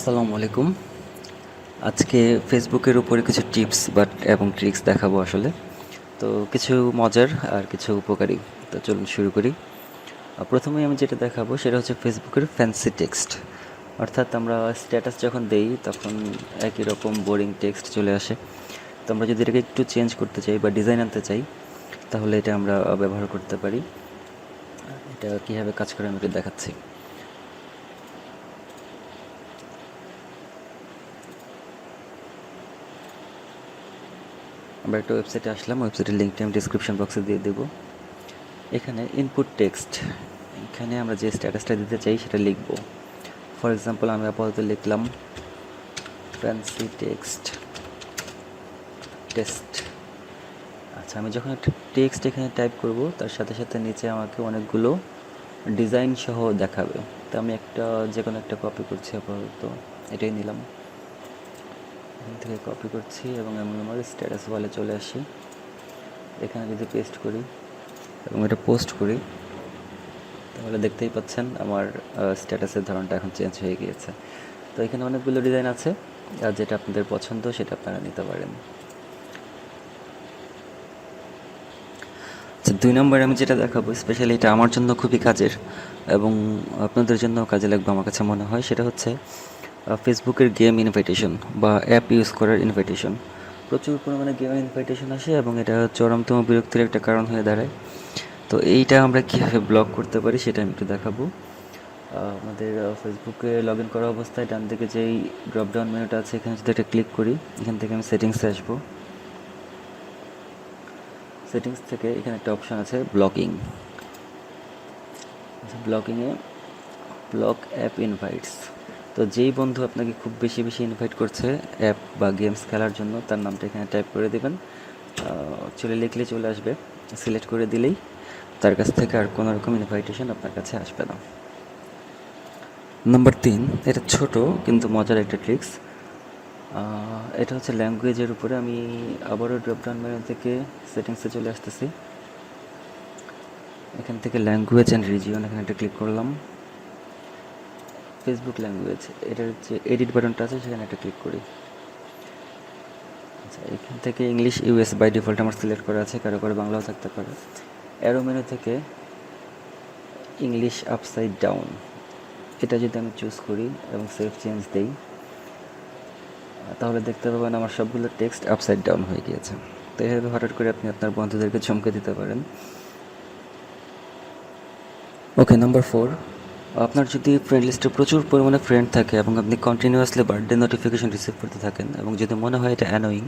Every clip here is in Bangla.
আসসালামু আলাইকুম। আজকে ফেসবুকের উপরে কিছু টিপস এবং ট্রিক্স দেখাবো আসলে। তো কিছু মজার আর কিছু উপকারী। তো চলুন শুরু করি। প্রথমেই আমি যেটা দেখাবো সেটা হচ্ছে ফেসবুকের ফ্যান্সি টেক্সট। অর্থাৎ আমরা স্ট্যাটাস যখন দেই তখন একই রকম বোরিং টেক্সট চলে আসে। তো আমরা যদি এটাকে একটু চেঞ্জ করতে চাই বা ডিজাইন আনতে চাই তাহলে এটা আমরা ব্যবহার করতে পারি। এটা কীভাবে কাজ করে আমি একটু দেখাচ্ছি। আমরা একটা ওয়েবসাইটে আসলাম, ওয়েবসাইটের লিঙ্কটা আমি ডিসক্রিপশন বক্সে দিয়ে দেবো। এখানে ইনপুট টেক্সট, এখানে আমরা যে স্ট্যাটাসটা দিতে চাই সেটা লিখব। ফর এক্সাম্পল আমি আপাতত লিখলাম ফ্যান্সি টেক্সট টেস্ট। আচ্ছা, আমি যখন একটা টেক্সট এখানে টাইপ করব তার সাথে সাথে নিচে আমাকে অনেকগুলো ডিজাইন সহ দেখাবে। তো আমি যে কোনো একটা কপি করছি, আপাতত এটাই নিলাম। এখান থেকে কপি করছি এবং আমি আমার স্ট্যাটাস ওয়ালে চলে আসি। এখানে যদি পেস্ট করি এবং এটা পোস্ট করি তাহলে দেখতেই পাচ্ছেন আমার স্ট্যাটাসের ধরনটা এখন চেঞ্জ হয়ে গিয়েছে। তো এখানে অনেকগুলো ডিজাইন আছে, আর যেটা আপনাদের পছন্দ সেটা আপনারা নিতে পারেন। আচ্ছা, 2 নম্বরে আমি যেটা দেখাবো, স্পেশালি এটা আমার জন্য খুবই কাজের এবং আপনাদের জন্য কাজে লাগবে আমার কাছে মনে হয়, সেটা হচ্ছে ফেসবুকের গেম ইনভাইটেশন বা অ্যাপ ইউজ করার ইনভাইটেশন। প্রচুর পরিমাণে গেমের ইনভাইটেশন আসে এবং এটা চরমতম বিরক্তির একটা কারণ হয়ে দাঁড়ায়। তো এইটা আমরা কীভাবে ব্লক করতে পারি সেটা আমি একটু দেখাবো। আমাদের ফেসবুকে লগ ইন করা অবস্থায় ডান দিকে যেই ড্রপডাউন মেনুটা আছে এখানে যদি একটা ক্লিক করি, এখান থেকে আমি সেটিংসে আসবো। সেটিংস থেকে এখানে একটা অপশান আছে ব্লকিং। ব্লকিংয়ে ব্লক অ্যাপ ইনভাইটস। তো যেই বন্ধু আপনাকে খুব বেশি বেশি ইনভাইট করছে অ্যাপ বা গেমস খেলার জন্য, তার নামটা এখানে টাইপ করে দেবেন। লিখলে চলে আসবে। সিলেক্ট করে দিলেই তার কাছ থেকে আর কোনো রকম ইনভাইটেশন আপনার কাছে আসবে না। নাম্বার 3, এটা ছোট কিন্তু মজার একটা ট্রিক্স। এটা হচ্ছে ল্যাঙ্গুয়েজের উপরে। আমি আবারও ড্রপডাউন মেনু থেকে সেটিংসে চলে আসতেছি। এখান থেকে ল্যাঙ্গুয়েজ অ্যান্ড রিজিয়ন, এখানে একটা ক্লিক করলাম। ফেসবুক ল্যাঙ্গুয়েজ, এটার যে এডিট বাটনটা আছে সেখানে একটা ক্লিক করি। আচ্ছা, এখান থেকে ইংলিশ ইউএস বাই ডিফল্ট আমার সিলেক্ট করা আছে, কারো কারো বাংলাও থাকতে পারে। অ্যারো মেনু থেকে ইংলিশ আপসাইড ডাউন, এটা যদি আমি চুজ করি এবং সেভ চেঞ্জ দেই তাহলে দেখতে পাবেন আমার সবগুলো টেক্সট আপসাইড ডাউন হয়ে গিয়েছে। তো এইভাবে হঠাৎ করে আপনি আপনার বন্ধুদেরকে চমকে দিতে পারেন। ওকে, নাম্বার 4, আপনার যদি ফ্রেন্ড লিস্টে প্রচুর পরিমাণে ফ্রেন্ড থাকে এবং আপনি কন্টিনিউয়াসলি বার্থডে নোটিফিকেশন রিসিভ করতে থাকেন এবং যদি মনে হয় এটা অ্যানোয়িং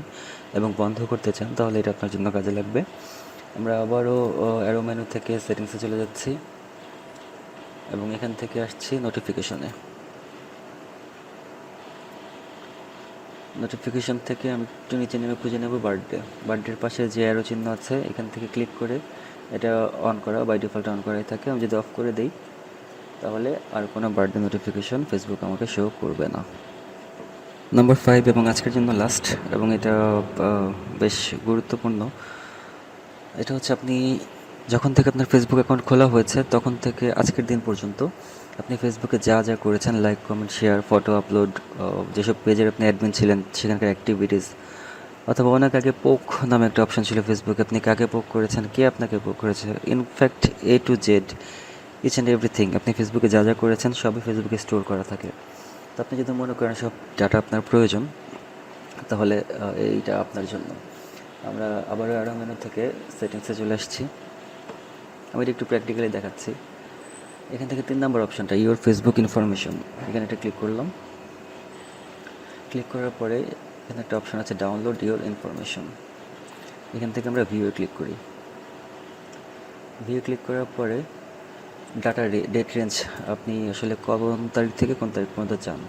এবং বন্ধ করতে চান তাহলে এটা আপনার জন্য কাজে লাগবে। আমরা আবারও অ্যারো মেনু থেকে সেটিংসে চলে যাচ্ছি এবং এখান থেকে আসছি নোটিফিকেশনে। নোটিফিকেশন থেকে আমি একটু নিচে নেমে খুঁজে নেব বার্থডের পাশে যে অ্যারো চিহ্ন আছে এখান থেকে ক্লিক করে এটা অন করা, বাই ডিফল্ট অন করাই থাকে। আমি যদি অফ করে দিই তাহলে আর কোনো বার্থডে নোটিফিকেশন ফেসবুক আমাকে শো করবে না। নাম্বার 5 এবং আজকের জন্য লাস্ট, এবং এটা বেশ গুরুত্বপূর্ণ। এটা হচ্ছে আপনি যখন থেকে আপনার ফেসবুক অ্যাকাউন্ট খোলা হয়েছে তখন থেকে আজকের দিন পর্যন্ত আপনি ফেসবুকে যা যা করেছেন, like, comment, share, photo upload, যেসব পেজের আপনি অ্যাডমিন ছিলেন সেখানকার অ্যাক্টিভিটিস, অথবা অনেক আগে পোক নামে একটা অপশন ছিল ফেসবুকে, আপনি কাকে পোক করেছেন, কে আপনাকে পোক করেছে, in fact A to Z, each and everything আপনি ফেসবুকে যা যা করেছেন সবই ফেসবুকে স্টোর করা থাকে। তো আপনি যদি মনে করেন সব ডাটা আপনার প্রয়োজন তাহলে এইটা আপনার জন্য। আমরা আবারও অ্যারো মেনু থেকে সেটিংসে চলে আসছি। আমি এটা একটু প্র্যাকটিক্যালি দেখাচ্ছি। এখান থেকে 3 নম্বর অপশানটা ইউর ফেসবুক ইনফরমেশন, এখানে একটা ক্লিক করলাম। ক্লিক করার পরে এখানে একটা অপশান আছে ডাউনলোড ইউর ইনফরমেশন, এখান থেকে আমরা ভিউয়ে ক্লিক করি। ভিউ ক্লিক করার পরে ডাটা ডেট রেঞ্জ, আপনি আসলে কোন তারিখ থেকে কোন তারিখ পর্যন্ত চান।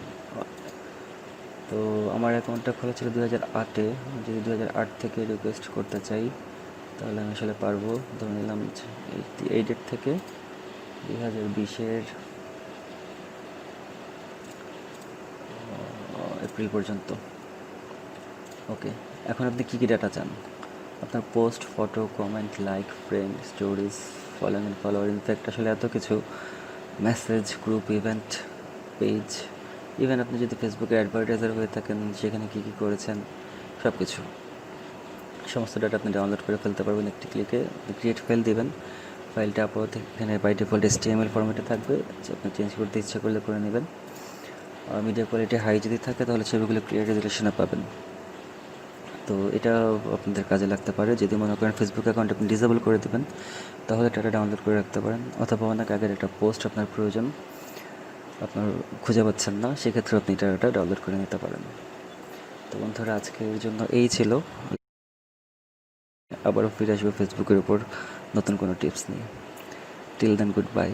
তো আমার অ্যাকাউন্টটা খোলা ছিল 2008-এ। যদি 2008 থেকে রিকোয়েস্ট করতে চাই তাহলে আমি আসলে পারবো। ধরে নিলাম এই ডেট থেকে 2020-এর এপ্রিল পর্যন্ত। ওকে, এখন আপনি কী কী ডাটা চান? আপনার post, photo, comment, like, friend, stories, following and follower, in fact আসলে এত কিছু, message, group, event, page, even আপনি যদি ফেসবুকে অ্যাডভার্টাইজার হয়ে থাকেন, সেখানে কী কী করেছেন সব কিছু, সমস্ত ডাটা আপনি ডাউনলোড করে ফেলতে পারবেন একটি ক্লিকে। ক্রিয়েট ফাইল দেবেন, ফাইলটা আপাতত এখানে বাই ডিফল্ট HTML ফরম্যাটে থাকবে, আপনি চেঞ্জ করতে ইচ্ছা করলে করে নেবেন। মিডিয়া কোয়ালিটি হাই যদি থাকে তাহলে ছবিগুলো ক্লিয়ার রেজুলেশনে পাবেন। তো এটা আপনাদের কাজে লাগতে পারে। যদি মনে করেন ফেসবুক অ্যাকাউন্ট আপনি ডিসেবল করে দেবেন, তাহলে ডাটা ডাউনলোড করে রাখতে পারেন। অথবা অনেক আগের একটা পোস্ট আপনার প্রয়োজন, আপনার খুঁজে পাচ্ছেন না, সেক্ষেত্রে আপনি ডাটা ডাউনলোড করে নিতে পারেন। তো বন্ধুরা, আজকের জন্য এই ছিল। আবারও ফিরে আসবো ফেসবুকের উপর নতুন কোনো টিপস নিয়ে। Till then, good by.